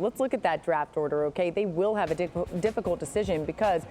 let's look at that draft order, okay? They will have a difficult decision because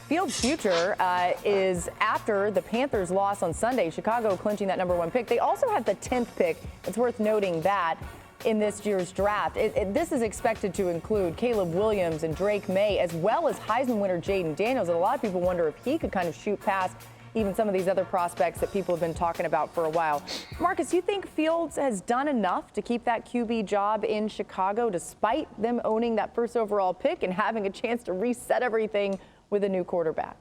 Fields' future is after the Panthers' loss on Sunday, Chicago clinching that number 1 pick. They also have the 10th pick. It's worth noting that in this year's draft. This is expected to include Caleb Williams and Drake May, as well as Heisman winner Jaden Daniels. And a lot of people wonder if he could kind of shoot past even some of these other prospects that people have been talking about for a while. Marcus, you think Fields has done enough to keep that QB job in Chicago despite them owning that first overall pick and having a chance to reset everything with a new quarterback?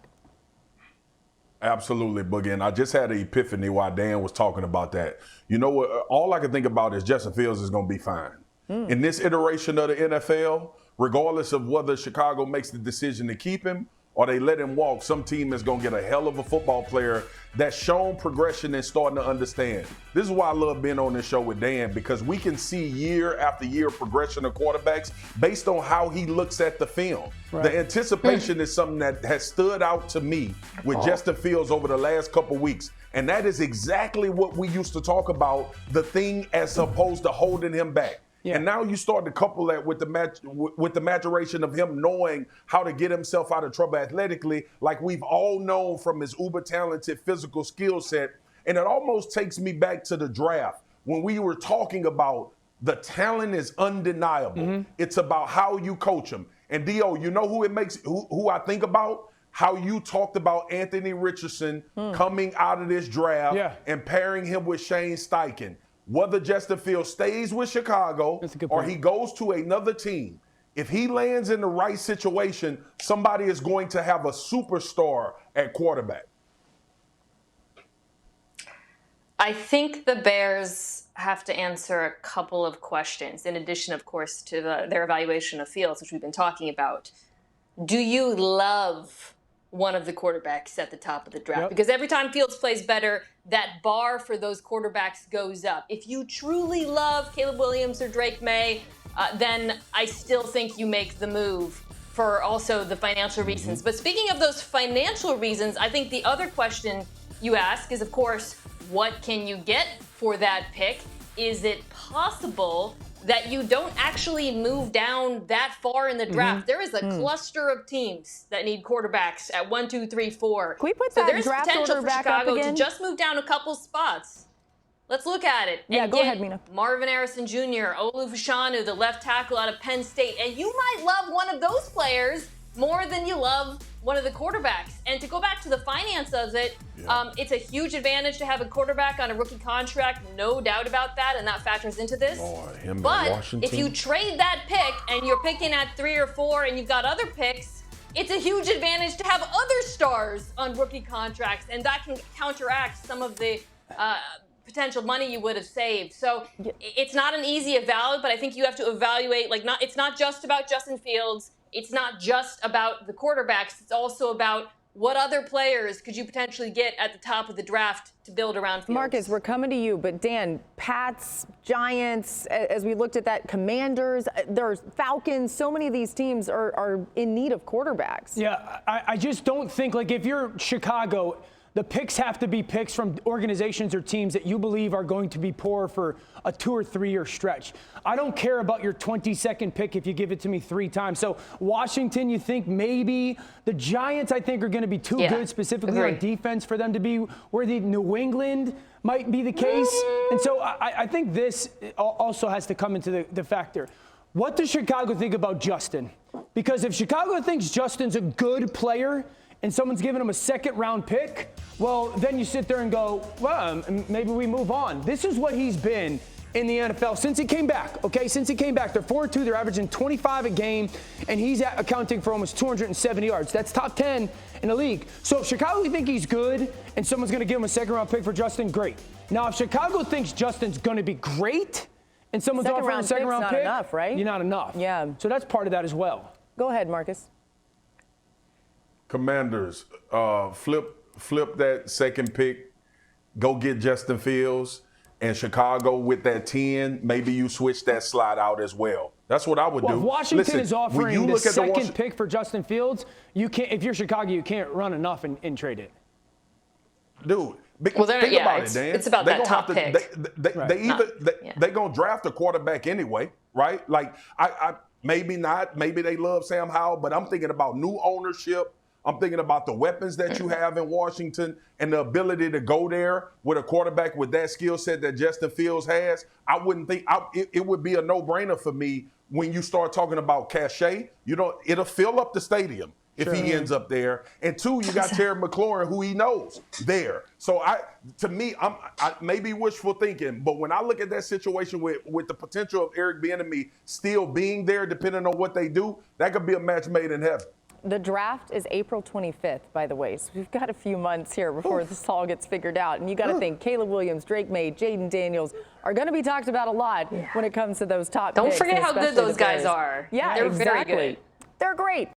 Absolutely, Boogie. And I just had an epiphany while Dan was talking about that. You know what? All I can think about is Justin Fields is going to be fine. In this iteration of the NFL, regardless of whether Chicago makes the decision to keep him or they let him walk, some team is going to get a hell of a football player that's shown progression and starting to understand. This is why I love being on this show with Dan, because we can see year after year progression of quarterbacks based on how he looks at the film. Right. The anticipation is something that has stood out to me with Justin Fields over the last couple weeks. And that is exactly what we used to talk about, the thing as opposed to holding him back. Yeah. And now you start to couple that with the maturation of him knowing how to get himself out of trouble athletically, like we've all known from his uber talented physical skill set. And it almost takes me back to the draft when we were talking about the talent is undeniable. Mm-hmm. It's about how you coach him. And Dio, you know who I think about? How you talked about Anthony Richardson coming out of this draft and pairing him with Shane Steichen. Whether Justin Fields stays with Chicago or he goes to another team, if he lands in the right situation, somebody is going to have a superstar at quarterback. I think the Bears have to answer a couple of questions, in addition, of course, to their evaluation of Fields, which we've been talking about. Do you love one of the quarterbacks at the top of the draft? Because every time Fields plays better, that bar for those quarterbacks goes up. If you truly love Caleb Williams or Drake May, then I still think you make the move for also the financial reasons. But speaking of those financial reasons, I think the other question you ask is, of course, what can you get for that pick? Is it possible that you don't actually move down that far in the draft? There is a cluster of teams that need quarterbacks at 1, 2, 3, 4. Can we put so that there's draft potential order for back Chicago up again? to just move down a couple spots. Let's look at it. Yeah, and go get ahead, Mina. Marvin Harrison Jr., Olu Fashanu, the left tackle out of Penn State. And you might love one of those players more than you love one of the quarterbacks. And to go back to the finance of it, it's a huge advantage to have a quarterback on a rookie contract, no doubt about that, and that factors into this. But if you trade that pick and you're picking at 3 or 4 and you've got other picks, it's a huge advantage to have other stars on rookie contracts, and that can counteract some of the potential money you would have saved. So it's not an easy evaluate, but I think you have to evaluate, it's not just about Justin Fields. It's not just about the quarterbacks. It's also about what other players could you potentially get at the top of the draft to build around Fields. Marcus, we're coming to you, but Dan, Pats, Giants, as we looked at that, Commanders, there's Falcons, so many of these teams are in need of quarterbacks. Yeah, I just don't think, if you're Chicago, the picks have to be picks from organizations or teams that you believe are going to be poor for a 2 or 3 year stretch. I don't care about your 22nd pick if you give it to me 3 times. So Washington, you think maybe. The Giants, I think, are going to be too good specifically on defense for them to be worthy. New England might be the case. And so I think this also has to come into the factor. What does Chicago think about Justin? Because if Chicago thinks Justin's a good player and someone's giving him a 2nd-round pick, well, then you sit there and go, well, maybe we move on. This is what he's been in the NFL since he came back, okay? Since he came back, they're 4-2, they're averaging 25 a game, and he's accounting for almost 270 yards. That's top 10 in the league. So if Chicago think he's good and someone's going to give him a 2nd-round pick for Justin, great. Now, if Chicago thinks Justin's going to be great and someone's offering a 2nd-round pick, enough, right? You're not enough. Yeah. So that's part of that as well. Go ahead, Marcus. Commanders, flip that 2nd pick, go get Justin Fields, and Chicago with that 10, maybe you switch that slot out as well. That's what I would do. If Washington is offering the 2nd pick for Justin Fields, you can't. If you're Chicago, you can't run enough and trade it. Dude, think about it, Dan. It's about that top pick. They're going to draft a quarterback anyway, right? Maybe not. Maybe they love Sam Howell, but I'm thinking about new ownership. I'm thinking about the weapons that you have in Washington and the ability to go there with a quarterback with that skill set that Justin Fields has. I wouldn't think it would be a no-brainer for me when you start talking about cachet. It'll fill up the stadium if he ends up there. And two, you got Terry McLaurin, who he knows there. So to me, I maybe wishful thinking, but when I look at that situation with the potential of Eric Bieniemy still being there, depending on what they do, that could be a match made in heaven. The draft is April 25th, by the way, so we've got a few months here before this all gets figured out. And you got to think Caleb Williams, Drake May, Jaden Daniels are going to be talked about a lot when it comes to those top picks. Don't forget how good those guys are. Yeah, they're exactly. very good. They're great.